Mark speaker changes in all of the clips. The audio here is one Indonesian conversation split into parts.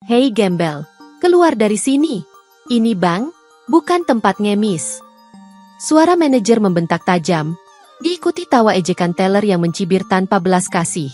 Speaker 1: Hei gembel, keluar dari sini. Ini bank, bukan tempat ngemis. Suara manajer membentak tajam, diikuti tawa ejekan teller yang mencibir tanpa belas kasih.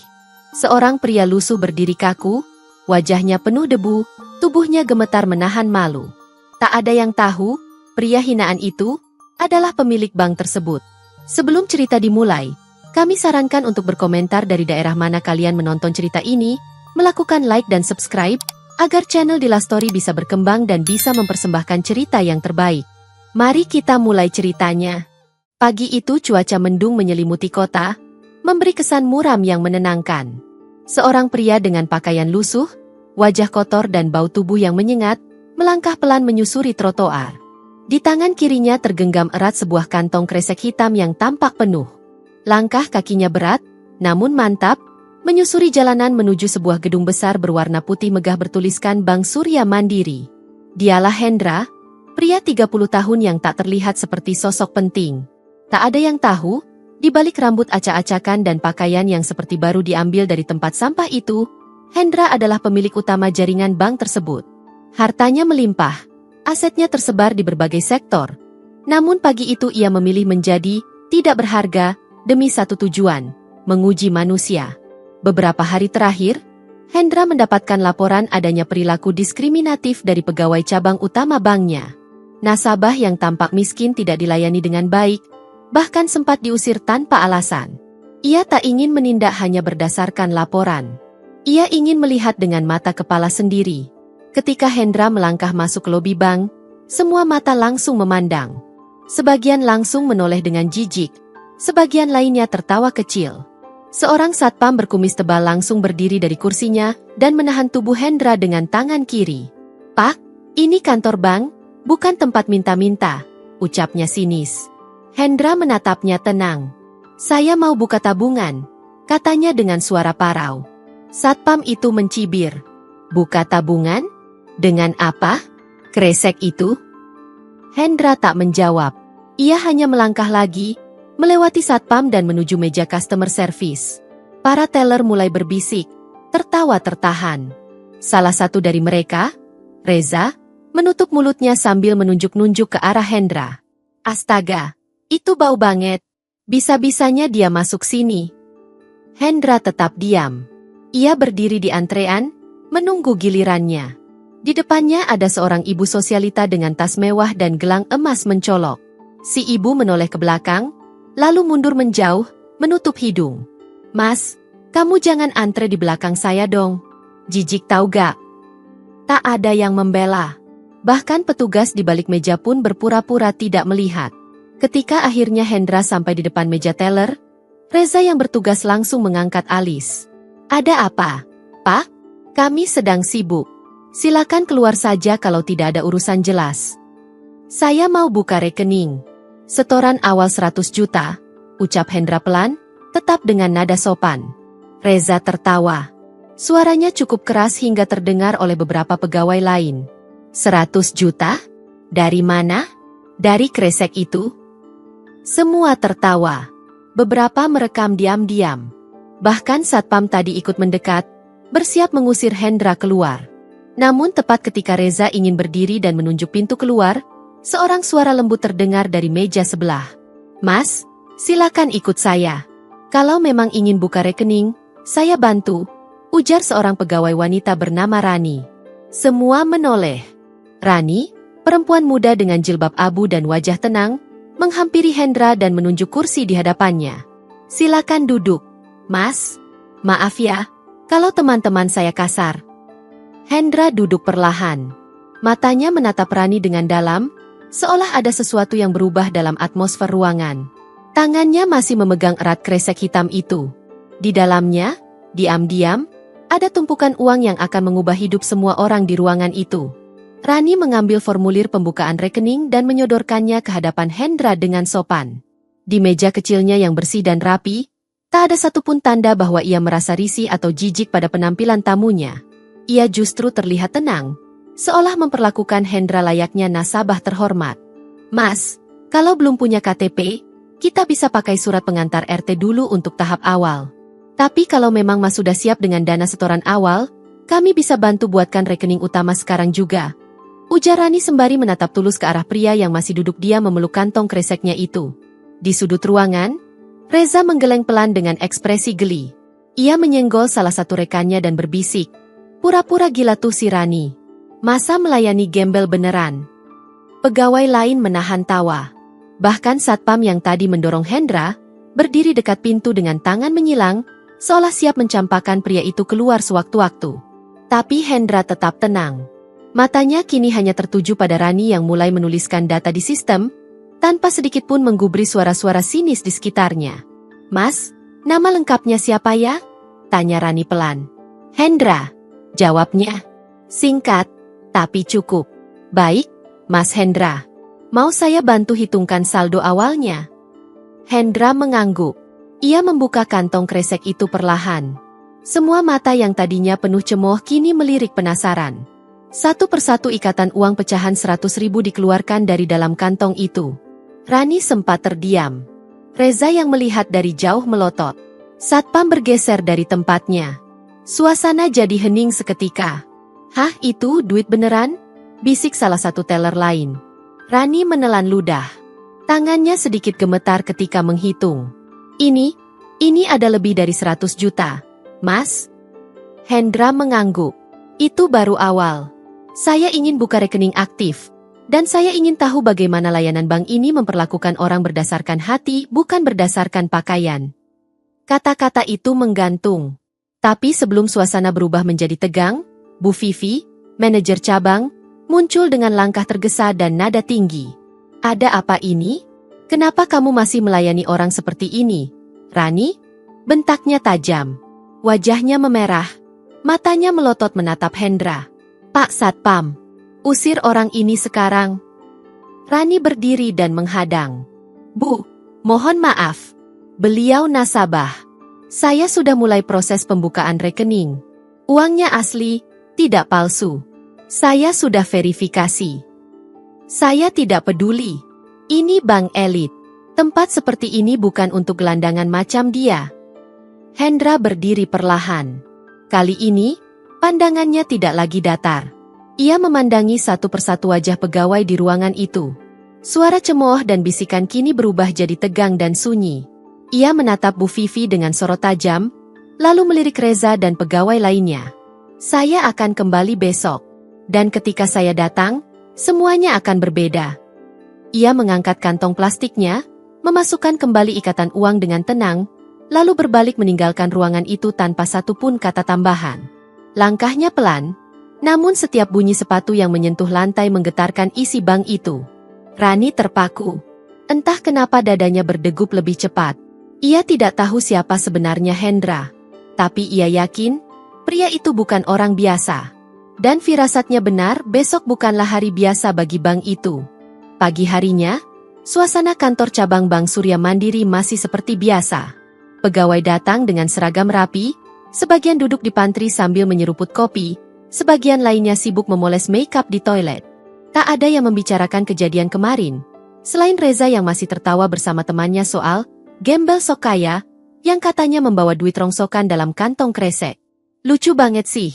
Speaker 1: Seorang pria lusuh berdiri kaku, wajahnya penuh debu, tubuhnya gemetar menahan malu. Tak ada yang tahu, pria hinaan itu adalah pemilik bank tersebut. Sebelum cerita dimulai, kami sarankan untuk berkomentar dari daerah mana kalian menonton cerita ini, melakukan like dan subscribe, agar channel Dila Story bisa berkembang dan bisa mempersembahkan cerita yang terbaik. Mari kita mulai ceritanya. Pagi itu cuaca mendung menyelimuti kota, memberi kesan muram yang menenangkan. Seorang pria dengan pakaian lusuh, wajah kotor dan bau tubuh yang menyengat, melangkah pelan menyusuri trotoar. Di tangan kirinya tergenggam erat sebuah kantong kresek hitam yang tampak penuh. Langkah kakinya berat, namun mantap, menyusuri jalanan menuju sebuah gedung besar berwarna putih megah bertuliskan Bank Surya Mandiri. Dialah Hendra, pria 30 tahun yang tak terlihat seperti sosok penting. Tak ada yang tahu, di balik rambut acak-acakan dan pakaian yang seperti baru diambil dari tempat sampah itu, Hendra adalah pemilik utama jaringan bank tersebut. Hartanya melimpah, asetnya tersebar di berbagai sektor. Namun pagi itu ia memilih menjadi tidak berharga demi satu tujuan, menguji manusia. Beberapa hari terakhir, Hendra mendapatkan laporan adanya perilaku diskriminatif dari pegawai cabang utama banknya. Nasabah yang tampak miskin tidak dilayani dengan baik, bahkan sempat diusir tanpa alasan. Ia tak ingin menindak hanya berdasarkan laporan. Ia ingin melihat dengan mata kepala sendiri. Ketika Hendra melangkah masuk ke lobi bank, semua mata langsung memandang. Sebagian langsung menoleh dengan jijik, sebagian lainnya tertawa kecil. Seorang satpam berkumis tebal langsung berdiri dari kursinya dan menahan tubuh Hendra dengan tangan kiri. "Pak, ini kantor bank, bukan tempat minta-minta," ucapnya sinis. Hendra menatapnya tenang. "Saya mau buka tabungan," katanya dengan suara parau. Satpam itu mencibir. "Buka tabungan? Dengan apa? Kresek itu?" Hendra tak menjawab. Ia hanya melangkah lagi, melewati satpam dan menuju meja customer service. Para teller mulai berbisik, tertawa tertahan. Salah satu dari mereka, Reza, menutup mulutnya sambil menunjuk-nunjuk ke arah Hendra. "Astaga, itu bau banget. Bisa-bisanya dia masuk sini." Hendra tetap diam. Ia berdiri di antrean, menunggu gilirannya. Di depannya ada seorang ibu sosialita dengan tas mewah dan gelang emas mencolok. Si ibu menoleh ke belakang, lalu mundur menjauh, menutup hidung. "Mas, kamu jangan antre di belakang saya dong. Jijik tahu gak?" Tak ada yang membela. Bahkan petugas di balik meja pun berpura-pura tidak melihat. Ketika akhirnya Hendra sampai di depan meja teller, Reza yang bertugas langsung mengangkat alis. "Ada apa, Pak? Kami sedang sibuk. Silakan keluar saja kalau tidak ada urusan jelas." "Saya mau buka rekening. Setoran awal 100 juta, ucap Hendra pelan, tetap dengan nada sopan. Reza tertawa. Suaranya cukup keras hingga terdengar oleh beberapa pegawai lain. 100 juta? Dari mana? Dari kresek itu? Semua tertawa. Beberapa merekam diam-diam. Bahkan satpam tadi ikut mendekat, bersiap mengusir Hendra keluar. Namun tepat ketika Reza ingin berdiri dan menunjuk pintu keluar, seorang suara lembut terdengar dari meja sebelah. "Mas, silakan ikut saya. Kalau memang ingin buka rekening, saya bantu," ujar seorang pegawai wanita bernama Rani. Semua menoleh. Rani, perempuan muda dengan jilbab abu dan wajah tenang, menghampiri Hendra dan menunjuk kursi di hadapannya. "Silakan duduk, Mas. Maaf ya, kalau teman-teman saya kasar." Hendra duduk perlahan. Matanya menatap Rani dengan dalam, seolah ada sesuatu yang berubah dalam atmosfer ruangan. Tangannya masih memegang erat kresek hitam itu. Di dalamnya, diam-diam, ada tumpukan uang yang akan mengubah hidup semua orang di ruangan itu. Rani mengambil formulir pembukaan rekening dan menyodorkannya ke hadapan Hendra dengan sopan. Di meja kecilnya yang bersih dan rapi, tak ada satupun tanda bahwa ia merasa risih atau jijik pada penampilan tamunya. Ia justru terlihat tenang, seolah memperlakukan Hendra layaknya nasabah terhormat. "Mas, kalau belum punya KTP, kita bisa pakai surat pengantar RT dulu untuk tahap awal. Tapi kalau memang Mas sudah siap dengan dana setoran awal, Kami bisa bantu buatkan rekening utama sekarang juga. Ujar Rani sembari menatap tulus ke arah pria yang masih duduk diam memeluk kantong kreseknya itu. Di sudut ruangan, Reza menggeleng pelan dengan ekspresi geli. Ia menyenggol salah satu rekannya dan berbisik, "Pura-pura gila tuh si Rani. Masa melayani gembel beneran?" Pegawai lain menahan tawa. Bahkan satpam yang tadi mendorong Hendra, berdiri dekat pintu dengan tangan menyilang, seolah siap mencampakkan pria itu keluar sewaktu-waktu. Tapi Hendra tetap tenang. Matanya kini hanya tertuju pada Rani yang mulai menuliskan data di sistem, tanpa sedikit pun menggubris suara-suara sinis di sekitarnya. "Mas, nama lengkapnya siapa ya?" tanya Rani pelan. "Hendra," jawabnya. Singkat, tapi cukup. "Baik, Mas Hendra. Mau saya bantu hitungkan saldo awalnya?" Hendra mengangguk. Ia membuka kantong kresek itu perlahan. Semua mata yang tadinya penuh cemooh kini melirik penasaran. Satu persatu ikatan uang pecahan 100.000 dikeluarkan dari dalam kantong itu. Rani sempat terdiam. Reza yang melihat dari jauh melotot. Satpam bergeser dari tempatnya. Suasana jadi hening seketika. "Hah, itu duit beneran?" bisik salah satu teller lain. Rani menelan ludah. Tangannya sedikit gemetar ketika menghitung. Ini ada lebih dari 100 juta, Mas." Hendra mengangguk. "Itu baru awal. Saya ingin buka rekening aktif. Dan saya ingin tahu bagaimana layanan bank ini memperlakukan orang berdasarkan hati, bukan berdasarkan pakaian." Kata-kata itu menggantung. Tapi sebelum suasana berubah menjadi tegang, Bu Vivi, manajer cabang, muncul dengan langkah tergesa dan nada tinggi. "Ada apa ini? Kenapa kamu masih melayani orang seperti ini, Rani?" bentaknya tajam. Wajahnya memerah. Matanya melotot menatap Hendra. "Pak Satpam, usir orang ini sekarang." Rani berdiri dan menghadang. "Bu, mohon maaf. Beliau nasabah. Saya sudah mulai proses pembukaan rekening. Uangnya asli, tidak palsu. Saya sudah verifikasi. Saya tidak peduli. Ini bank elit. Tempat seperti ini bukan untuk gelandangan macam dia." Hendra berdiri perlahan. Kali ini, pandangannya tidak lagi datar. Ia memandangi satu persatu wajah pegawai di ruangan itu. Suara cemooh dan bisikan kini berubah jadi tegang dan sunyi. Ia menatap Bu Vivi dengan sorot tajam, lalu melirik Reza dan pegawai lainnya. "Saya akan kembali besok. Dan ketika saya datang, semuanya akan berbeda." Ia mengangkat kantong plastiknya, memasukkan kembali ikatan uang dengan tenang, lalu berbalik meninggalkan ruangan itu tanpa satupun kata tambahan. Langkahnya pelan, namun setiap bunyi sepatu yang menyentuh lantai menggetarkan isi bank itu. Rani terpaku. Entah kenapa dadanya berdegup lebih cepat. Ia tidak tahu siapa sebenarnya Hendra. Tapi ia yakin, pria itu bukan orang biasa. Dan firasatnya benar, besok bukanlah hari biasa bagi bank itu. Pagi harinya, suasana kantor cabang Bank Surya Mandiri masih seperti biasa. Pegawai datang dengan seragam rapi, sebagian duduk di pantry sambil menyeruput kopi, sebagian lainnya sibuk memoles makeup di toilet. Tak ada yang membicarakan kejadian kemarin, selain Reza yang masih tertawa bersama temannya soal gembel sok kaya, yang katanya membawa duit rongsokan dalam kantong kresek. "Lucu banget sih.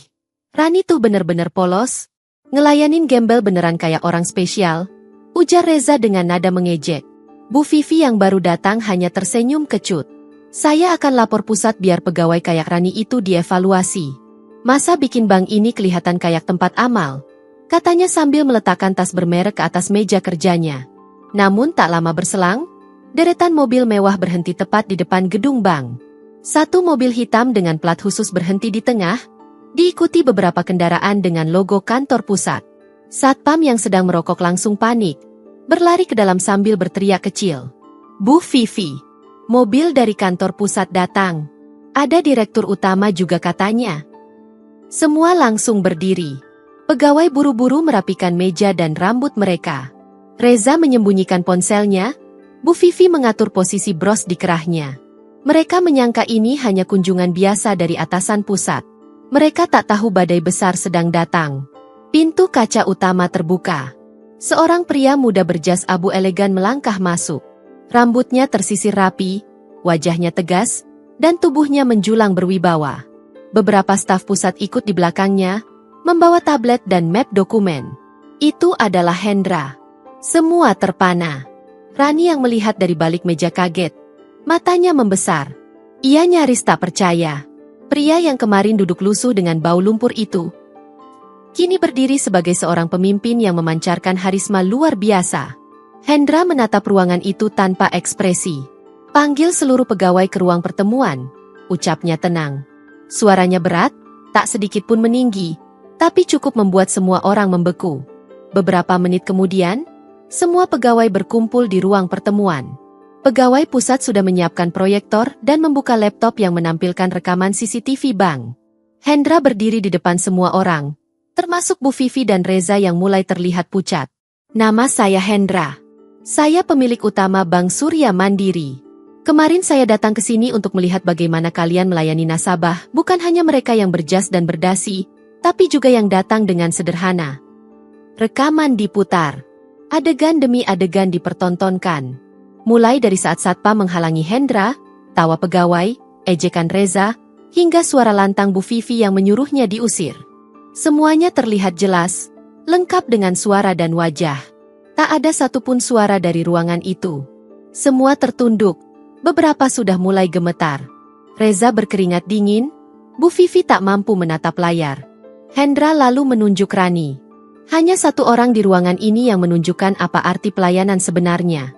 Speaker 1: Rani tuh bener-bener polos. Ngelayanin gembel beneran kayak orang spesial," ujar Reza dengan nada mengejek. Bu Vivi yang baru datang hanya tersenyum kecut. "Saya akan lapor pusat biar pegawai kayak Rani itu dievaluasi. Masa bikin bank ini kelihatan kayak tempat amal?" katanya sambil meletakkan tas bermerek ke atas meja kerjanya. Namun tak lama berselang, deretan mobil mewah berhenti tepat di depan gedung bank. Satu mobil hitam dengan plat khusus berhenti di tengah, diikuti beberapa kendaraan dengan logo kantor pusat. Satpam yang sedang merokok langsung panik, berlari ke dalam sambil berteriak kecil. "Bu Vivi, mobil dari kantor pusat datang. Ada direktur utama juga katanya." Semua langsung berdiri. Pegawai buru-buru merapikan meja dan rambut mereka. Reza menyembunyikan ponselnya, Bu Vivi mengatur posisi bros di kerahnya. Mereka menyangka ini hanya kunjungan biasa dari atasan pusat. Mereka tak tahu badai besar sedang datang. Pintu kaca utama terbuka. Seorang pria muda berjas abu elegan melangkah masuk. Rambutnya tersisir rapi, wajahnya tegas, dan tubuhnya menjulang berwibawa. Beberapa staf pusat ikut di belakangnya, membawa tablet dan map dokumen. Itu adalah Hendra. Semua terpana. Rani yang melihat dari balik meja kaget. Matanya membesar. Ia nyaris tak percaya. Pria yang kemarin duduk lusuh dengan bau lumpur itu kini berdiri sebagai seorang pemimpin yang memancarkan harisma luar biasa. Hendra menatap ruangan itu tanpa ekspresi. Panggil seluruh pegawai ke ruang pertemuan, ucapnya tenang. Suaranya berat, tak sedikit pun meninggi, tapi cukup membuat semua orang membeku. Beberapa menit kemudian, semua pegawai berkumpul di ruang pertemuan. Pegawai pusat sudah menyiapkan proyektor dan membuka laptop yang menampilkan rekaman CCTV bank. Hendra berdiri di depan semua orang, termasuk Bu Vivi dan Reza yang mulai terlihat pucat. Nama saya Hendra. Saya pemilik utama Bank Surya Mandiri. Kemarin saya datang ke sini untuk melihat bagaimana kalian melayani nasabah, bukan hanya mereka yang berjas dan berdasi, tapi juga yang datang dengan sederhana. Rekaman diputar. Adegan demi adegan dipertontonkan. Mulai dari saat satpam menghalangi Hendra, tawa pegawai, ejekan Reza, hingga suara lantang Bu Vivi yang menyuruhnya diusir. Semuanya terlihat jelas, lengkap dengan suara dan wajah. Tak ada satupun suara dari ruangan itu. Semua tertunduk, beberapa sudah mulai gemetar. Reza berkeringat dingin, Bu Vivi tak mampu menatap layar. Hendra lalu menunjuk Rani. Hanya satu orang di ruangan ini yang menunjukkan apa arti pelayanan sebenarnya.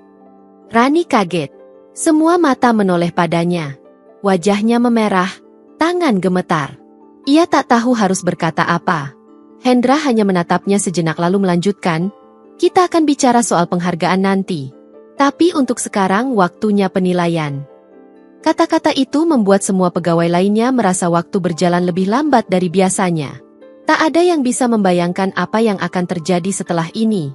Speaker 1: Rani kaget. Semua mata menoleh padanya. Wajahnya memerah, tangan gemetar. Ia tak tahu harus berkata apa. Hendra hanya menatapnya sejenak lalu melanjutkan, kita akan bicara soal penghargaan nanti. Tapi untuk sekarang waktunya penilaian. Kata-kata itu membuat semua pegawai lainnya merasa waktu berjalan lebih lambat dari biasanya. Tak ada yang bisa membayangkan apa yang akan terjadi setelah ini.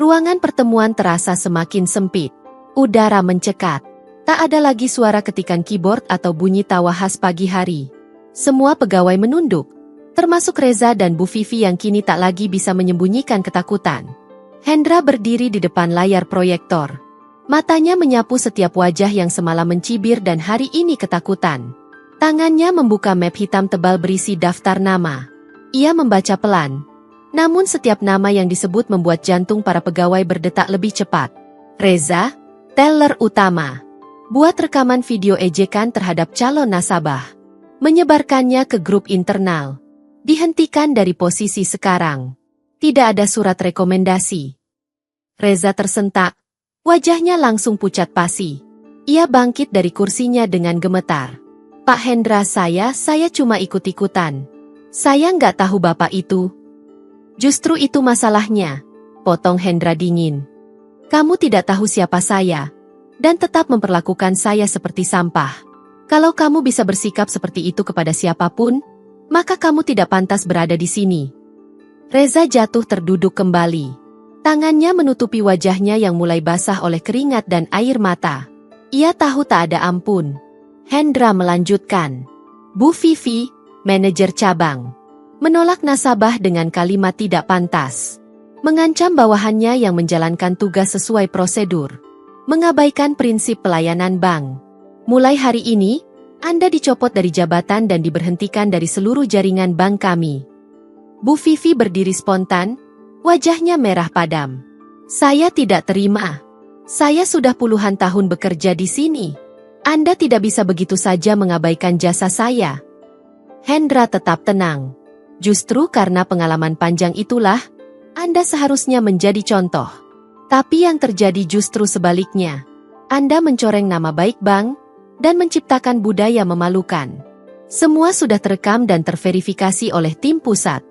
Speaker 1: Ruangan pertemuan terasa semakin sempit. Udara mencekat. Tak ada lagi suara ketikan keyboard atau bunyi tawa khas pagi hari. Semua pegawai menunduk, termasuk Reza dan Bu Vivi yang kini tak lagi bisa menyembunyikan ketakutan. Hendra berdiri di depan layar proyektor. Matanya menyapu setiap wajah yang semalam mencibir dan hari ini ketakutan. Tangannya membuka map hitam tebal berisi daftar nama. Ia membaca pelan. Namun setiap nama yang disebut membuat jantung para pegawai berdetak lebih cepat. Reza, teller utama. Buat rekaman video ejekan terhadap calon nasabah. Menyebarkannya ke grup internal. Dihentikan dari posisi sekarang. Tidak ada surat rekomendasi. Reza tersentak. Wajahnya langsung pucat pasi. Ia bangkit dari kursinya dengan gemetar. Pak Hendra, saya cuma ikut-ikutan. Saya nggak tahu bapak itu. Justru itu masalahnya, potong Hendra dingin. Kamu tidak tahu siapa saya, dan tetap memperlakukan saya seperti sampah. Kalau kamu bisa bersikap seperti itu kepada siapapun, maka kamu tidak pantas berada di sini. Reza jatuh terduduk kembali. Tangannya menutupi wajahnya yang mulai basah oleh keringat dan air mata. Ia tahu tak ada ampun. Hendra melanjutkan. Bu Vivi, manajer cabang, menolak nasabah dengan kalimat tidak pantas. Mengancam bawahannya yang menjalankan tugas sesuai prosedur. Mengabaikan prinsip pelayanan bank. Mulai hari ini, Anda dicopot dari jabatan dan diberhentikan dari seluruh jaringan bank kami. Bu Vivi berdiri spontan, wajahnya merah padam. Saya tidak terima. Saya sudah puluhan tahun bekerja di sini. Anda tidak bisa begitu saja mengabaikan jasa saya. Hendra tetap tenang. Justru karena pengalaman panjang itulah, Anda seharusnya menjadi contoh. Tapi yang terjadi justru sebaliknya. Anda mencoreng nama baik bank, dan menciptakan budaya memalukan. Semua sudah terekam dan terverifikasi oleh tim pusat.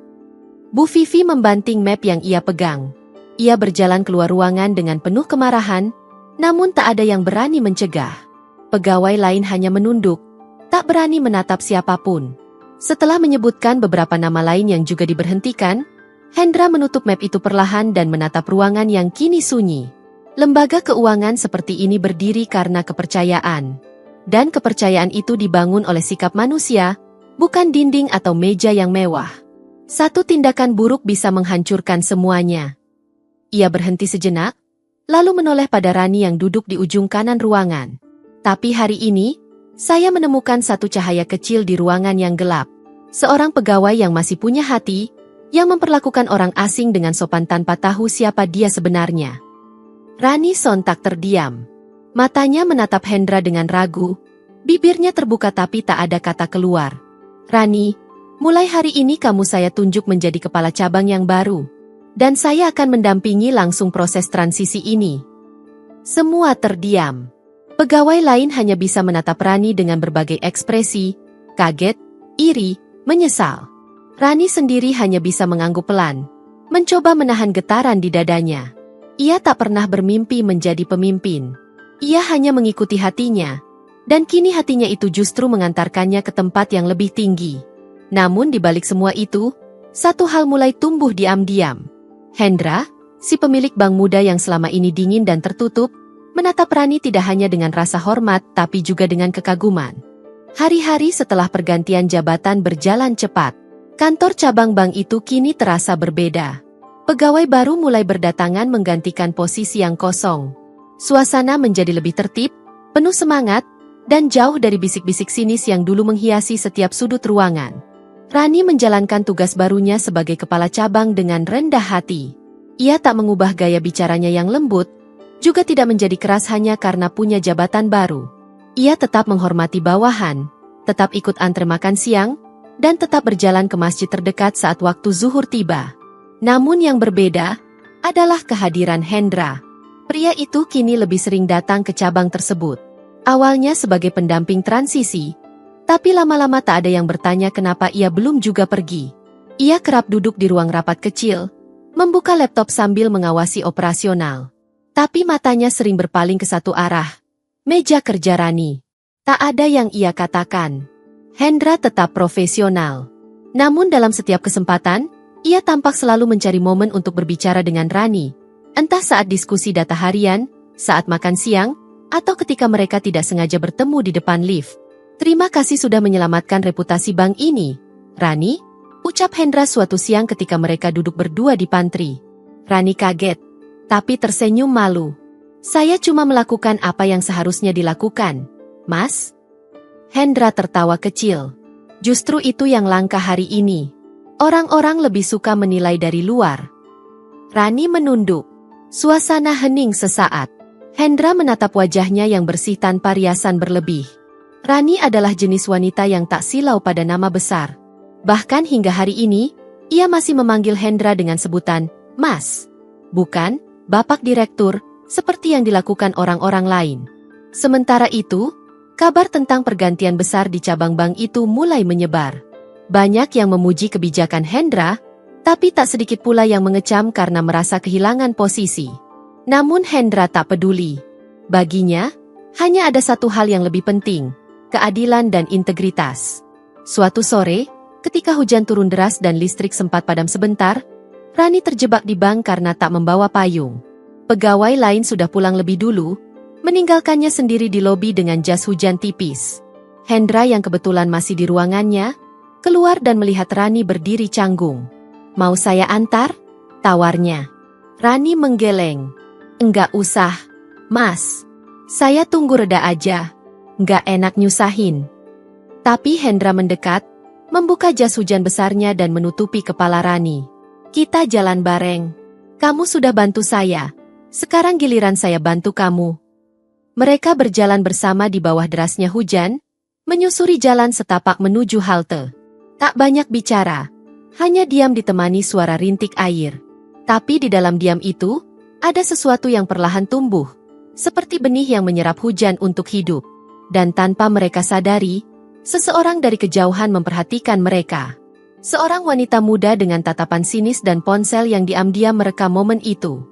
Speaker 1: Bu Vivi membanting map yang ia pegang. Ia berjalan keluar ruangan dengan penuh kemarahan, namun tak ada yang berani mencegah. Pegawai lain hanya menunduk, tak berani menatap siapapun. Setelah menyebutkan beberapa nama lain yang juga diberhentikan, Hendra menutup map itu perlahan dan menatap ruangan yang kini sunyi. Lembaga keuangan seperti ini berdiri karena kepercayaan. Dan kepercayaan itu dibangun oleh sikap manusia, bukan dinding atau meja yang mewah. Satu tindakan buruk bisa menghancurkan semuanya. Ia berhenti sejenak, lalu menoleh pada Rani yang duduk di ujung kanan ruangan. Tapi hari ini, saya menemukan satu cahaya kecil di ruangan yang gelap. Seorang pegawai yang masih punya hati, yang memperlakukan orang asing dengan sopan tanpa tahu siapa dia sebenarnya. Rani sontak terdiam. Matanya menatap Hendra dengan ragu, bibirnya terbuka tapi tak ada kata keluar. Rani, mulai hari ini kamu saya tunjuk menjadi kepala cabang yang baru. Dan saya akan mendampingi langsung proses transisi ini. Semua terdiam. Pegawai lain hanya bisa menatap Rani dengan berbagai ekspresi, kaget, iri, menyesal. Rani sendiri hanya bisa mengangguk pelan, mencoba menahan getaran di dadanya. Ia tak pernah bermimpi menjadi pemimpin. Ia hanya mengikuti hatinya, dan kini hatinya itu justru mengantarkannya ke tempat yang lebih tinggi. Namun di balik semua itu, satu hal mulai tumbuh diam-diam. Hendra, si pemilik bank muda yang selama ini dingin dan tertutup, menatap Rani tidak hanya dengan rasa hormat tapi juga dengan kekaguman. Hari-hari setelah pergantian jabatan berjalan cepat. Kantor cabang bank itu kini terasa berbeda. Pegawai baru mulai berdatangan menggantikan posisi yang kosong. Suasana menjadi lebih tertib, penuh semangat, dan jauh dari bisik-bisik sinis yang dulu menghiasi setiap sudut ruangan. Rani menjalankan tugas barunya sebagai kepala cabang dengan rendah hati. Ia tak mengubah gaya bicaranya yang lembut, juga tidak menjadi keras hanya karena punya jabatan baru. Ia tetap menghormati bawahan, tetap ikut antre makan siang, dan tetap berjalan ke masjid terdekat saat waktu zuhur tiba. Namun yang berbeda adalah kehadiran Hendra. Pria itu kini lebih sering datang ke cabang tersebut. Awalnya sebagai pendamping transisi, tapi lama-lama tak ada yang bertanya kenapa ia belum juga pergi. Ia kerap duduk di ruang rapat kecil, membuka laptop sambil mengawasi operasional. Tapi matanya sering berpaling ke satu arah, meja kerja Rani. Tak ada yang ia katakan. Hendra tetap profesional. Namun dalam setiap kesempatan, ia tampak selalu mencari momen untuk berbicara dengan Rani. Entah saat diskusi data harian, saat makan siang, atau ketika mereka tidak sengaja bertemu di depan lift. Terima kasih sudah menyelamatkan reputasi bank ini, Rani, ucap Hendra suatu siang ketika mereka duduk berdua di pantry. Rani kaget, tapi tersenyum malu. Saya cuma melakukan apa yang seharusnya dilakukan, Mas. Hendra tertawa kecil. Justru itu yang langka hari ini. Orang-orang lebih suka menilai dari luar. Rani menunduk. Suasana hening sesaat. Hendra menatap wajahnya yang bersih tanpa riasan berlebih. Rani adalah jenis wanita yang tak silau pada nama besar. Bahkan hingga hari ini, ia masih memanggil Hendra dengan sebutan, Mas. Bukan, Bapak Direktur, seperti yang dilakukan orang-orang lain. Sementara itu, kabar tentang pergantian besar di cabang bank itu mulai menyebar. Banyak yang memuji kebijakan Hendra, tapi tak sedikit pula yang mengecam karena merasa kehilangan posisi. Namun Hendra tak peduli. Baginya, hanya ada satu hal yang lebih penting, keadilan dan integritas. Suatu sore, ketika hujan turun deras dan listrik sempat padam sebentar, Rani terjebak di bank karena tak membawa payung. Pegawai lain sudah pulang lebih dulu, meninggalkannya sendiri di lobi dengan jas hujan tipis. Hendra yang kebetulan masih di ruangannya, keluar dan melihat Rani berdiri canggung. Mau saya antar? Tawarnya. Rani menggeleng. Enggak usah, Mas. Saya tunggu reda aja. Enggak enak nyusahin. Tapi Hendra mendekat, membuka jas hujan besarnya dan menutupi kepala Rani. Kita jalan bareng. Kamu sudah bantu saya. Sekarang giliran saya bantu kamu. Mereka berjalan bersama di bawah derasnya hujan, menyusuri jalan setapak menuju halte. Tak banyak bicara, hanya diam ditemani suara rintik air. Tapi di dalam diam itu, ada sesuatu yang perlahan tumbuh, seperti benih yang menyerap hujan untuk hidup. Dan tanpa mereka sadari, seseorang dari kejauhan memperhatikan mereka. Seorang wanita muda dengan tatapan sinis dan ponsel yang diam-diam merekam momen itu.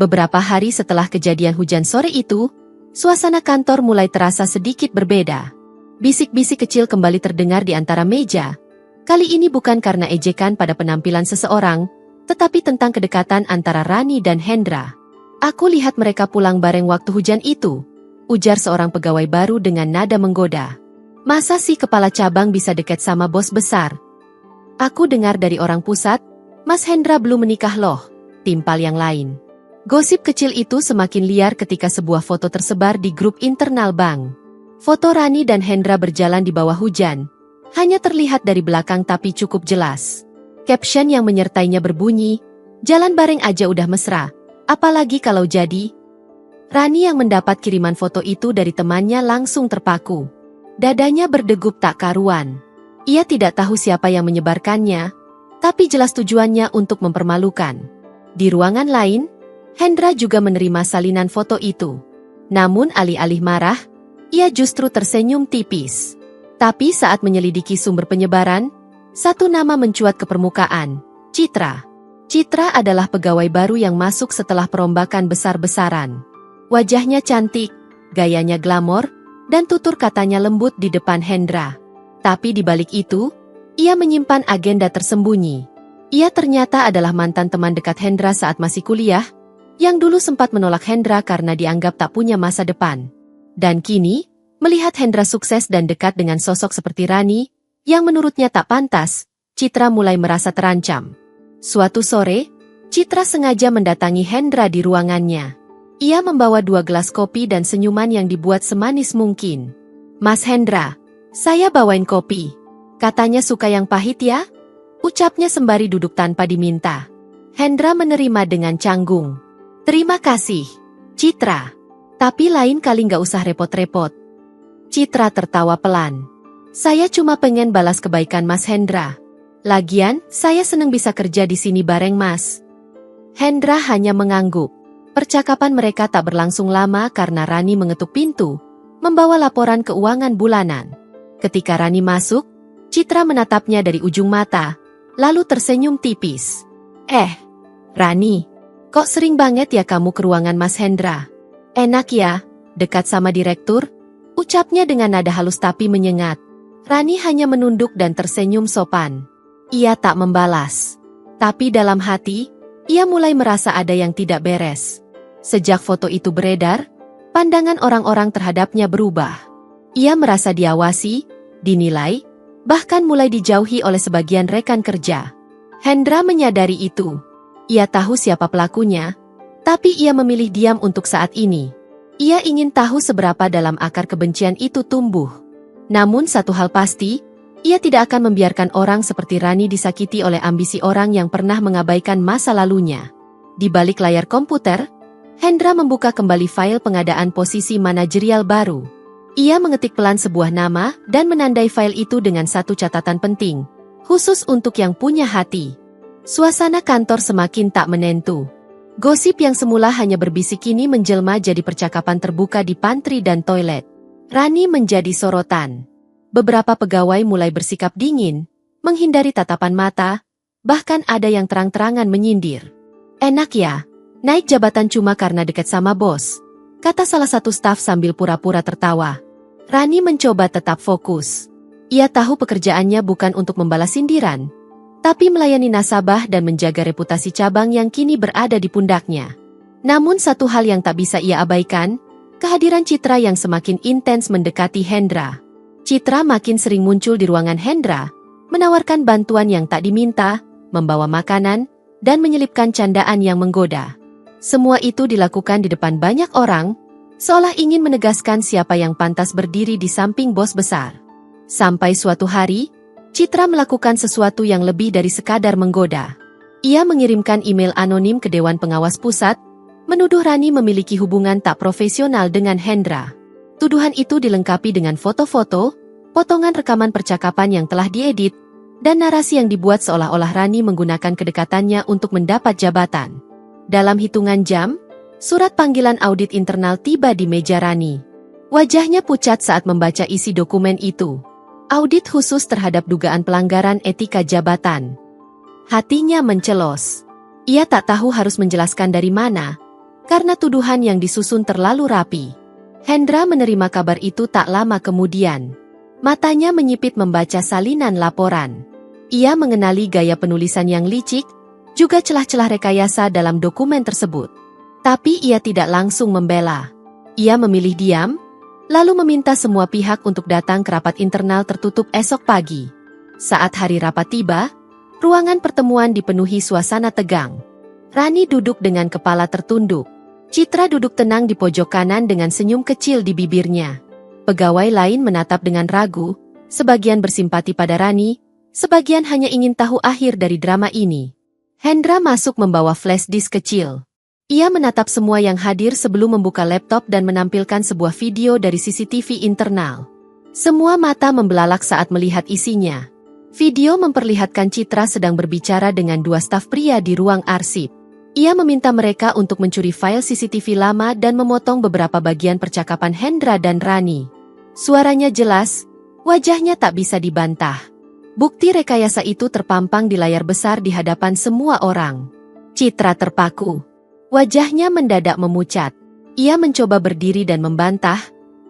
Speaker 1: Beberapa hari setelah kejadian hujan sore itu, suasana kantor mulai terasa sedikit berbeda. Bisik-bisik kecil kembali terdengar di antara meja. Kali ini bukan karena ejekan pada penampilan seseorang, tetapi tentang kedekatan antara Rani dan Hendra. Aku lihat mereka pulang bareng waktu hujan itu, ujar seorang pegawai baru dengan nada menggoda. Masa sih kepala cabang bisa dekat sama bos besar? Aku dengar dari orang pusat, Mas Hendra belum menikah loh, timpal yang lain. Gosip kecil itu semakin liar ketika sebuah foto tersebar di grup internal bank. Foto Rani dan Hendra berjalan di bawah hujan, Hanya terlihat dari belakang tapi cukup jelas. Caption yang menyertainya berbunyi, "Jalan bareng aja udah mesra, apalagi kalau jadi." Rani yang mendapat kiriman foto itu dari temannya langsung terpaku. Dadanya berdegup tak karuan. Ia tidak tahu siapa yang menyebarkannya, tapi jelas tujuannya untuk mempermalukan. Di ruangan lain, Hendra juga menerima salinan foto itu. Namun alih-alih marah, ia justru tersenyum tipis. Tapi saat menyelidiki sumber penyebaran, satu nama mencuat ke permukaan, Citra. Citra adalah pegawai baru yang masuk setelah perombakan besar-besaran. Wajahnya cantik, gayanya glamor, dan tutur katanya lembut di depan Hendra. Tapi di balik itu, ia menyimpan agenda tersembunyi. Ia ternyata adalah mantan teman dekat Hendra saat masih kuliah, yang dulu sempat menolak Hendra karena dianggap tak punya masa depan. Dan kini, melihat Hendra sukses dan dekat dengan sosok seperti Rani, yang menurutnya tak pantas, Citra mulai merasa terancam. Suatu sore, Citra sengaja mendatangi Hendra di ruangannya. Ia membawa 2 gelas kopi dan senyuman yang dibuat semanis mungkin. "Mas Hendra, saya bawain kopi. Katanya suka yang pahit ya?" Ucapnya sembari duduk tanpa diminta. Hendra menerima dengan canggung. "Terima kasih, Citra. Tapi lain kali nggak usah repot-repot." Citra tertawa pelan. "Saya cuma pengen balas kebaikan Mas Hendra. Lagian, saya seneng bisa kerja di sini bareng Mas." Hendra hanya mengangguk. Percakapan mereka tak berlangsung lama karena Rani mengetuk pintu, membawa laporan keuangan bulanan. Ketika Rani masuk, Citra menatapnya dari ujung mata, lalu tersenyum tipis. Rani, kok sering banget ya kamu ke ruangan Mas Hendra? Enak ya, dekat sama direktur?" Ucapnya dengan nada halus tapi menyengat. Rani hanya menunduk dan tersenyum sopan. Ia tak membalas. Tapi dalam hati, ia mulai merasa ada yang tidak beres. Sejak foto itu beredar, pandangan orang-orang terhadapnya berubah. Ia merasa diawasi, dinilai, bahkan mulai dijauhi oleh sebagian rekan kerja. Hendra menyadari itu. Ia tahu siapa pelakunya, tapi ia memilih diam untuk saat ini. Ia ingin tahu seberapa dalam akar kebencian itu tumbuh. Namun satu hal pasti, ia tidak akan membiarkan orang seperti Rani disakiti oleh ambisi orang yang pernah mengabaikan masa lalunya. Di balik layar komputer, Hendra membuka kembali file pengadaan posisi manajerial baru. Ia mengetik pelan sebuah nama dan menandai file itu dengan satu catatan penting, khusus untuk yang punya hati. Suasana kantor semakin tak menentu. Gosip yang semula hanya berbisik kini menjelma jadi percakapan terbuka di pantry dan toilet. Rani menjadi sorotan. Beberapa pegawai mulai bersikap dingin, menghindari tatapan mata, bahkan ada yang terang-terangan menyindir. "Enak ya, naik jabatan cuma karena dekat sama bos," kata salah satu staf sambil pura-pura tertawa. Rani mencoba tetap fokus. Ia tahu pekerjaannya bukan untuk membalas sindiran, tapi melayani nasabah dan menjaga reputasi cabang yang kini berada di pundaknya. Namun satu hal yang tak bisa ia abaikan, kehadiran Citra yang semakin intens mendekati Hendra. Citra makin sering muncul di ruangan Hendra, menawarkan bantuan yang tak diminta, membawa makanan, dan menyelipkan candaan yang menggoda. Semua itu dilakukan di depan banyak orang, seolah ingin menegaskan siapa yang pantas berdiri di samping bos besar. Sampai suatu hari, Citra melakukan sesuatu yang lebih dari sekadar menggoda. Ia mengirimkan email anonim ke Dewan Pengawas Pusat, menuduh Rani memiliki hubungan tak profesional dengan Hendra. Tuduhan itu dilengkapi dengan foto-foto, potongan rekaman percakapan yang telah diedit, dan narasi yang dibuat seolah-olah Rani menggunakan kedekatannya untuk mendapat jabatan. Dalam hitungan jam, surat panggilan audit internal tiba di meja Rani. Wajahnya pucat saat membaca isi dokumen itu. Audit khusus terhadap dugaan pelanggaran etika jabatan. Hatinya mencelos. Ia tak tahu harus menjelaskan dari mana, karena tuduhan yang disusun terlalu rapi. Hendra menerima kabar itu tak lama kemudian. Matanya menyipit membaca salinan laporan. Ia mengenali gaya penulisan yang licik, juga celah-celah rekayasa dalam dokumen tersebut. Tapi ia tidak langsung membela. Ia memilih diam, lalu meminta semua pihak untuk datang ke rapat internal tertutup esok pagi. Saat hari rapat tiba, ruangan pertemuan dipenuhi suasana tegang. Rani duduk dengan kepala tertunduk. Citra duduk tenang di pojok kanan dengan senyum kecil di bibirnya. Pegawai lain menatap dengan ragu, Sebagian bersimpati pada Rani, sebagian hanya ingin tahu akhir dari drama ini. Hendra masuk membawa flash disk kecil. Ia menatap semua yang hadir sebelum membuka laptop dan menampilkan sebuah video dari CCTV internal. Semua mata membelalak saat melihat isinya. Video memperlihatkan Citra sedang berbicara dengan dua staf pria di ruang arsip. Ia meminta mereka untuk mencuri file CCTV lama dan memotong beberapa bagian percakapan Hendra dan Rani. Suaranya jelas, wajahnya tak bisa dibantah. Bukti rekayasa itu terpampang di layar besar di hadapan semua orang. Citra terpaku. Wajahnya mendadak memucat. Ia mencoba berdiri dan membantah,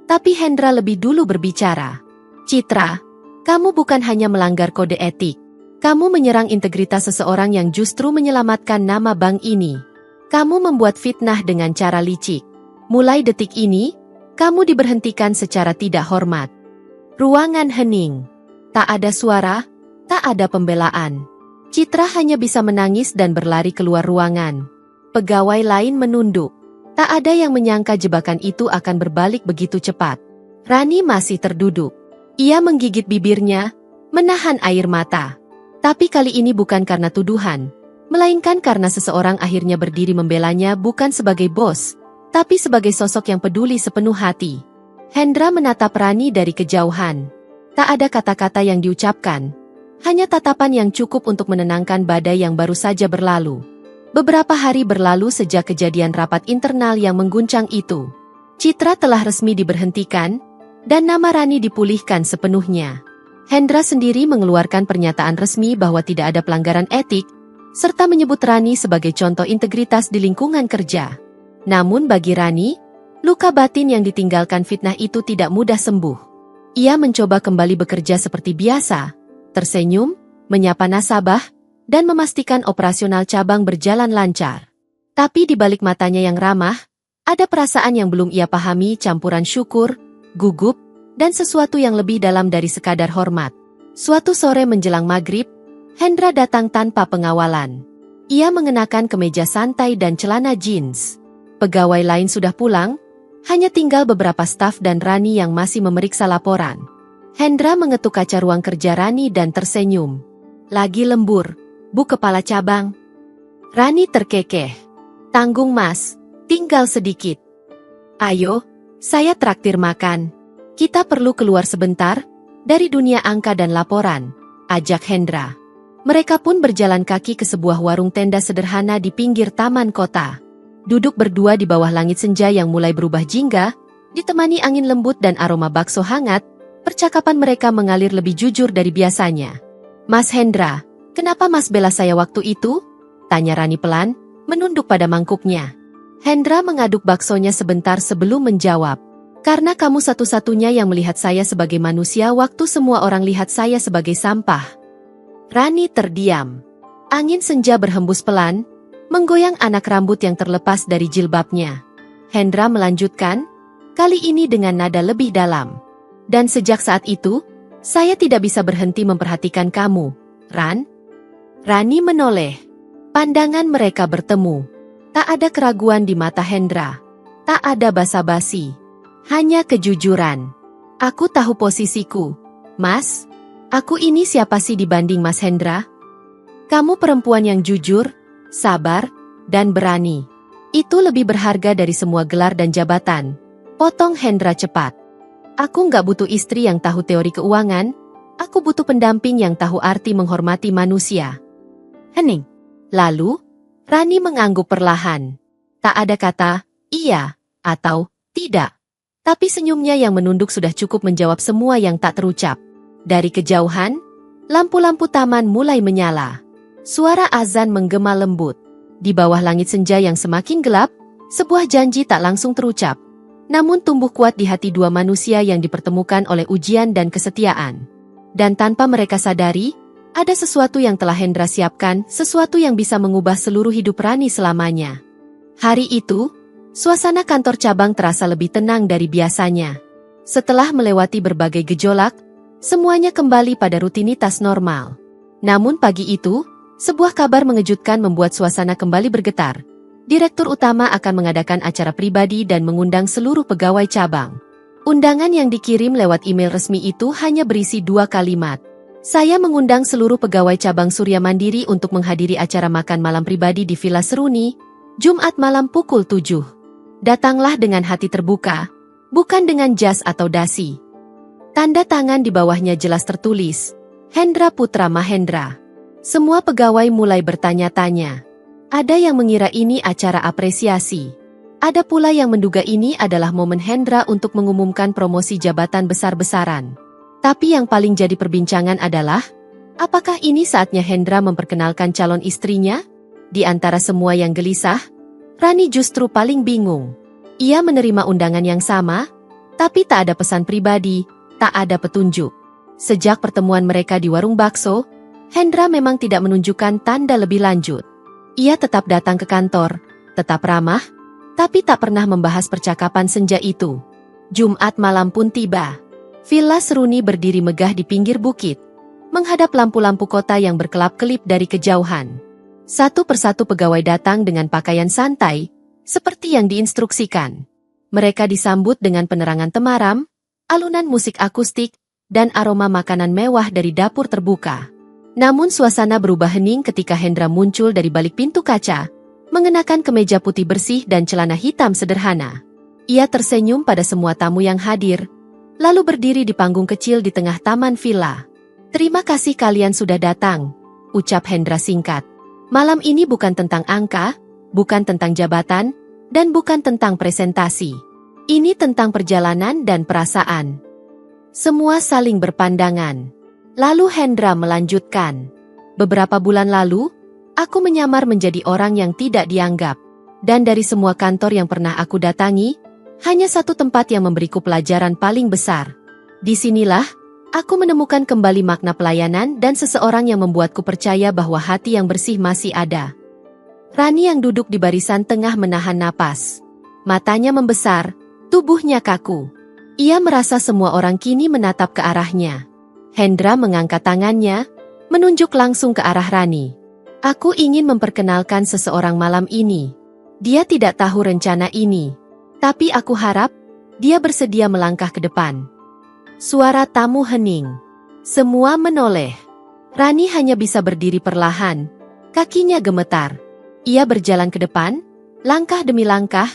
Speaker 1: tapi Hendra lebih dulu berbicara. Citra, kamu bukan hanya melanggar kode etik. Kamu menyerang integritas seseorang yang justru menyelamatkan nama bank ini. Kamu membuat fitnah dengan cara licik. Mulai detik ini, kamu diberhentikan secara tidak hormat. Ruangan hening. Tak ada suara, tak ada pembelaan. Citra hanya bisa menangis dan berlari keluar ruangan. Pegawai lain menunduk. Tak ada yang menyangka jebakan itu akan berbalik begitu cepat. Rani masih terduduk. Ia menggigit bibirnya, menahan air mata. Tapi kali ini bukan karena tuduhan, melainkan karena seseorang akhirnya berdiri membelanya bukan sebagai bos, tapi sebagai sosok yang peduli sepenuh hati. Hendra menatap Rani dari kejauhan. Tak ada kata-kata yang diucapkan, hanya tatapan yang cukup untuk menenangkan badai yang baru saja berlalu. Beberapa hari berlalu sejak kejadian rapat internal yang mengguncang itu. Citra telah resmi diberhentikan, dan nama Rani dipulihkan sepenuhnya. Hendra sendiri mengeluarkan pernyataan resmi bahwa tidak ada pelanggaran etik, serta menyebut Rani sebagai contoh integritas di lingkungan kerja. Namun bagi Rani, luka batin yang ditinggalkan fitnah itu tidak mudah sembuh. Ia mencoba kembali bekerja seperti biasa, tersenyum, menyapa nasabah, dan memastikan operasional cabang berjalan lancar. Tapi di balik matanya yang ramah, ada perasaan yang belum ia pahami, campuran syukur, gugup, dan sesuatu yang lebih dalam dari sekadar hormat. Suatu sore menjelang maghrib, Hendra datang tanpa pengawalan. Ia mengenakan kemeja santai dan celana jeans. Pegawai lain sudah pulang, hanya tinggal beberapa staf dan Rani yang masih memeriksa laporan. Hendra mengetuk kaca ruang kerja Rani dan tersenyum. Lagi lembur, Bu Kepala Cabang. Rani terkekeh. Tanggung Mas, tinggal sedikit. Ayo, saya traktir makan. Kita perlu keluar sebentar, dari dunia angka dan laporan, ajak Hendra. Mereka pun berjalan kaki ke sebuah warung tenda sederhana di pinggir taman kota. Duduk berdua di bawah langit senja yang mulai berubah jingga, ditemani angin lembut dan aroma bakso hangat, percakapan mereka mengalir lebih jujur dari biasanya. Mas Hendra, kenapa Mas bela saya waktu itu? Tanya Rani pelan, menunduk pada mangkuknya. Hendra mengaduk baksonya sebentar sebelum menjawab. Karena kamu satu-satunya yang melihat saya sebagai manusia waktu semua orang lihat saya sebagai sampah. Rani terdiam. Angin senja berhembus pelan, menggoyang anak rambut yang terlepas dari jilbabnya. Hendra melanjutkan, kali ini dengan nada lebih dalam. Dan sejak saat itu, saya tidak bisa berhenti memperhatikan kamu, Ran. Rani menoleh. Pandangan mereka bertemu. Tak ada keraguan di mata Hendra. Tak ada basa-basi. Hanya kejujuran. Aku tahu posisiku. Mas, aku ini siapa sih dibanding Mas Hendra? Kamu perempuan yang jujur, sabar, dan berani. Itu lebih berharga dari semua gelar dan jabatan. Potong Hendra cepat. Aku nggak butuh istri yang tahu teori keuangan, aku butuh pendamping yang tahu arti menghormati manusia. Hening. Lalu, Rani mengangguk perlahan. Tak ada kata, iya, atau tidak. Tapi senyumnya yang menunduk sudah cukup menjawab semua yang tak terucap. Dari kejauhan, lampu-lampu taman mulai menyala. Suara azan menggema lembut. Di bawah langit senja yang semakin gelap, sebuah janji tak langsung terucap. Namun tumbuh kuat di hati dua manusia yang dipertemukan oleh ujian dan kesetiaan. Dan tanpa mereka sadari, ada sesuatu yang telah Hendra siapkan, sesuatu yang bisa mengubah seluruh hidup Rani selamanya. Hari itu, suasana kantor cabang terasa lebih tenang dari biasanya. Setelah melewati berbagai gejolak, semuanya kembali pada rutinitas normal. Namun pagi itu, sebuah kabar mengejutkan membuat suasana kembali bergetar. Direktur utama akan mengadakan acara pribadi dan mengundang seluruh pegawai cabang. Undangan yang dikirim lewat email resmi itu hanya berisi 2 kalimat. Saya mengundang seluruh pegawai cabang Surya Mandiri untuk menghadiri acara makan malam pribadi di Villa Seruni, Jumat malam pukul 7. Datanglah dengan hati terbuka, bukan dengan jas atau dasi. Tanda tangan di bawahnya jelas tertulis, Hendra Putra Mahendra. Semua pegawai mulai bertanya-tanya. Ada yang mengira ini acara apresiasi. Ada pula yang menduga ini adalah momen Hendra untuk mengumumkan promosi jabatan besar-besaran. Tapi yang paling jadi perbincangan adalah, apakah ini saatnya Hendra memperkenalkan calon istrinya? Di antara semua yang gelisah, Rani justru paling bingung. Ia menerima undangan yang sama, tapi tak ada pesan pribadi, tak ada petunjuk. Sejak pertemuan mereka di warung bakso, Hendra memang tidak menunjukkan tanda lebih lanjut. Ia tetap datang ke kantor, tetap ramah, tapi tak pernah membahas percakapan senja itu. Jumat malam pun tiba. Villa Seruni berdiri megah di pinggir bukit, menghadap lampu-lampu kota yang berkelap-kelip dari kejauhan. Satu persatu pegawai datang dengan pakaian santai, seperti yang diinstruksikan. Mereka disambut dengan penerangan temaram, alunan musik akustik, dan aroma makanan mewah dari dapur terbuka. Namun suasana berubah hening ketika Hendra muncul dari balik pintu kaca, mengenakan kemeja putih bersih dan celana hitam sederhana. Ia tersenyum pada semua tamu yang hadir, lalu berdiri di panggung kecil di tengah taman villa. "Terima kasih kalian sudah datang," ucap Hendra singkat. "Malam ini bukan tentang angka, bukan tentang jabatan, dan bukan tentang presentasi. Ini tentang perjalanan dan perasaan." Semua saling berpandangan. Lalu Hendra melanjutkan, "Beberapa bulan lalu, aku menyamar menjadi orang yang tidak dianggap. Dan dari semua kantor yang pernah aku datangi, hanya satu tempat yang memberiku pelajaran paling besar. Disinilah, aku menemukan kembali makna pelayanan dan seseorang yang membuatku percaya bahwa hati yang bersih masih ada." Rani yang duduk di barisan tengah menahan napas. Matanya membesar, tubuhnya kaku. Ia merasa semua orang kini menatap ke arahnya. Hendra mengangkat tangannya, menunjuk langsung ke arah Rani. "Aku ingin memperkenalkan seseorang malam ini. Dia tidak tahu rencana ini. Tapi aku harap, dia bersedia melangkah ke depan." Suara tamu hening. Semua menoleh. Rani hanya bisa berdiri perlahan. Kakinya gemetar. Ia berjalan ke depan, langkah demi langkah,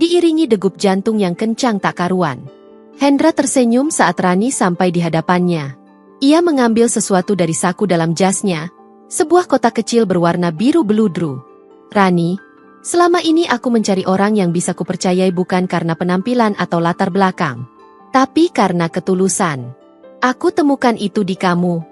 Speaker 1: diiringi degup jantung yang kencang tak karuan. Hendra tersenyum saat Rani sampai di hadapannya. Ia mengambil sesuatu dari saku dalam jasnya, sebuah kotak kecil berwarna biru beludru. "Rani, selama ini aku mencari orang yang bisa kupercayai bukan karena penampilan atau latar belakang, tapi karena ketulusan. Aku temukan itu di kamu."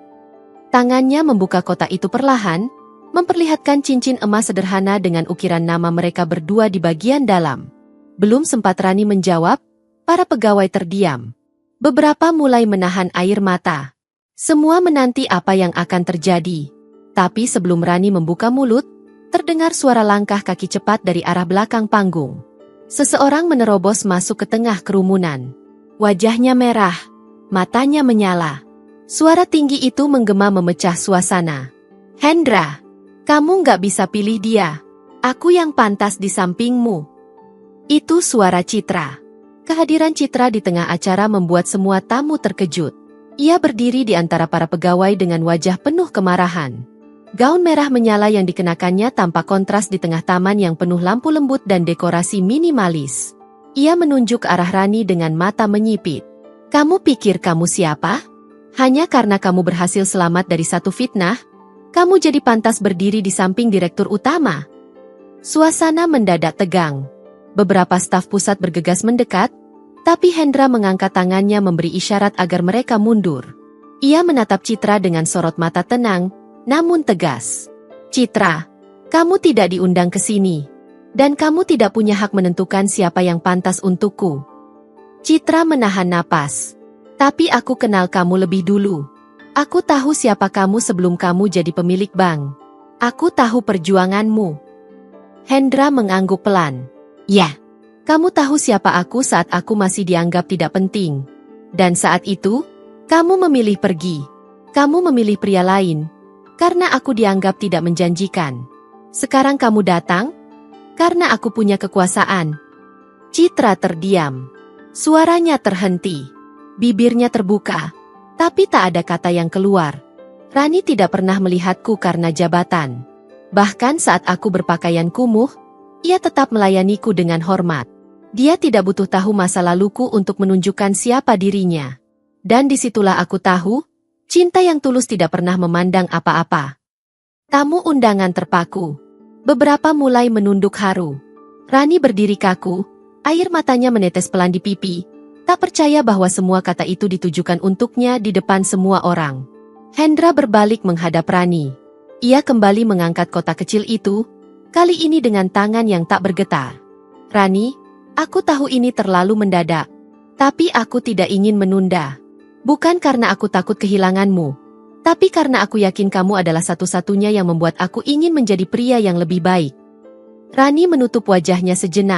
Speaker 1: Tangannya membuka kotak itu perlahan, memperlihatkan cincin emas sederhana dengan ukiran nama mereka berdua di bagian dalam. Belum sempat Rani menjawab, para pegawai terdiam. Beberapa mulai menahan air mata. Semua menanti apa yang akan terjadi. Tapi sebelum Rani membuka mulut, terdengar suara langkah kaki cepat dari arah belakang panggung. Seseorang menerobos masuk ke tengah kerumunan. Wajahnya merah, matanya menyala. Suara tinggi itu menggema memecah suasana. "Hendra, kamu nggak bisa pilih dia. Aku yang pantas di sampingmu." Itu suara Citra. Kehadiran Citra di tengah acara membuat semua tamu terkejut. Ia berdiri di antara para pegawai dengan wajah penuh kemarahan. Gaun merah menyala yang dikenakannya tampak kontras di tengah taman yang penuh lampu lembut dan dekorasi minimalis. Ia menunjuk ke arah Rani dengan mata menyipit. "Kamu pikir kamu siapa? Hanya karena kamu berhasil selamat dari satu fitnah, kamu jadi pantas berdiri di samping direktur utama?" Suasana mendadak tegang. Beberapa staf pusat bergegas mendekat, tapi Hendra mengangkat tangannya memberi isyarat agar mereka mundur. Ia menatap Citra dengan sorot mata tenang, namun tegas. "Citra, kamu tidak diundang ke sini. Dan kamu tidak punya hak menentukan siapa yang pantas untukku." Citra menahan napas. "Tapi aku kenal kamu lebih dulu. Aku tahu siapa kamu sebelum kamu jadi pemilik bank. Aku tahu perjuanganmu." Hendra mengangguk pelan. "Ya, kamu tahu siapa aku saat aku masih dianggap tidak penting. Dan saat itu, kamu memilih pergi. Kamu memilih pria lain, karena aku dianggap tidak menjanjikan. Sekarang kamu datang, karena aku punya kekuasaan." Citra terdiam. Suaranya terhenti. Bibirnya terbuka. Tapi tak ada kata yang keluar. Rani tidak pernah melihatku karena jabatan. Bahkan saat aku berpakaian kumuh, ia tetap melayaniku dengan hormat. Dia tidak butuh tahu masa laluku untuk menunjukkan siapa dirinya. Dan disitulah aku tahu, cinta yang tulus tidak pernah memandang apa-apa. Tamu undangan terpaku. Beberapa mulai menunduk haru. Rani berdiri kaku, air matanya menetes pelan di pipi, tak percaya bahwa semua kata itu ditujukan untuknya di depan semua orang. Hendra berbalik menghadap Rani. Ia kembali mengangkat kotak kecil itu, kali ini dengan tangan yang tak bergetar. Rani, aku tahu ini terlalu mendadak, tapi aku tidak ingin menunda. Bukan karena aku takut kehilanganmu, tapi karena aku yakin kamu adalah satu-satunya yang membuat aku ingin menjadi pria yang lebih baik. Rani menutup wajahnya sejenak.